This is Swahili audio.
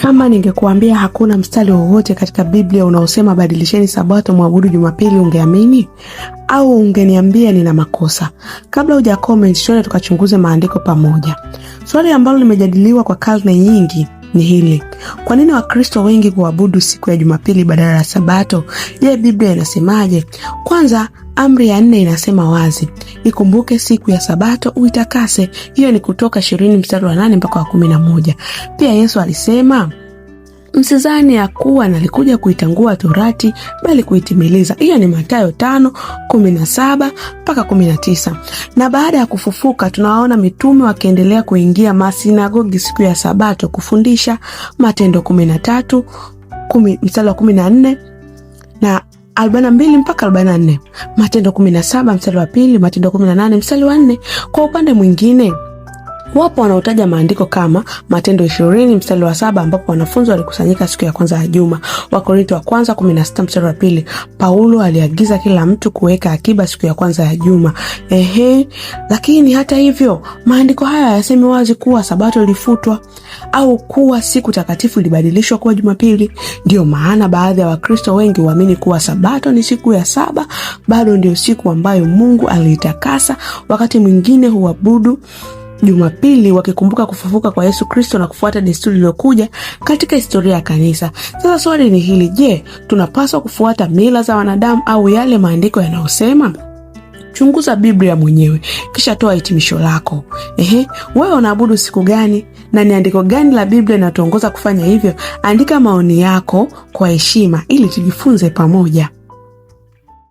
Kama ningekuambia hakuna mstari wowote katika Biblia unaosema badilisheni Sabato mwabudu Jumapili, ungeamini? Au ungeniambia nina makosa? Kabla huja comment, tuone tukachunguze maandiko pamoja. Swali ambalo limejadiliwa kwa karne nyingi ni hili: kwa nini Wakristo wengi kuabudu siku ya Jumapili badala ya Sabato? Je, Biblia inasemaje? Kwanza, amri ya 4 inasema wazi, ikumbuke siku ya Sabato uitakase. Hiyo ni Kutoka 20 mstari wa 8 mpaka wa 11. Pia Yesu alisema, msizani ya kuwa nalikuja kuitangua Torati bali kuitimiliza. Hiyo ni Mathayo 5:17 mpaka 19. Na baada ya kufufuka tunawaona mitume wakiendelea kuingia masinagogi siku ya Sabato kufundisha. Matendo 13 mstari wa 14 na 42 mpaka 44. Matendo 17 mstari wa 2, Matendo 18 mstari wa 4. Kwa upande mwingine, wapo wanaotaja maandiko kama Matendo 20 mstari wa 7 ambapo wanafunzi walikusanyika siku ya kwanza ya juma. Wakorintho wa kwanza 16 mstari wa 2, Paulo aliagiza kila mtu kuweka akiba siku ya kwanza ya juma. Lakini hata hivyo maandiko haya hayasemi wazi kuwa Sabato ilifutwa au kuwa siku takatifu ilibadilishwa kuwa Jumapili. Ndio maana baadhi ya Wakristo wengi huamini kuwa Sabato ni siku ya 7 bado ndio siku ambayo Mungu aliitakasa. Wakati mwingine huabudu Jumapili wakikumbuka kufufuka kwa Yesu Kristo na kufuata desturi iliyokuja katika historia ya kanisa. Sasa swali ni hili: je, tunapaswa kufuata mila za wanadamu au yale maandiko yanayosema? Chunguza Biblia mwenyewe kisha toa hitimisho lako. Wewe unaabudu siku gani na ni andiko gani la Biblia linatuongoza kufanya hivyo? Andika maoni yako kwa heshima ili tujifunze pamoja.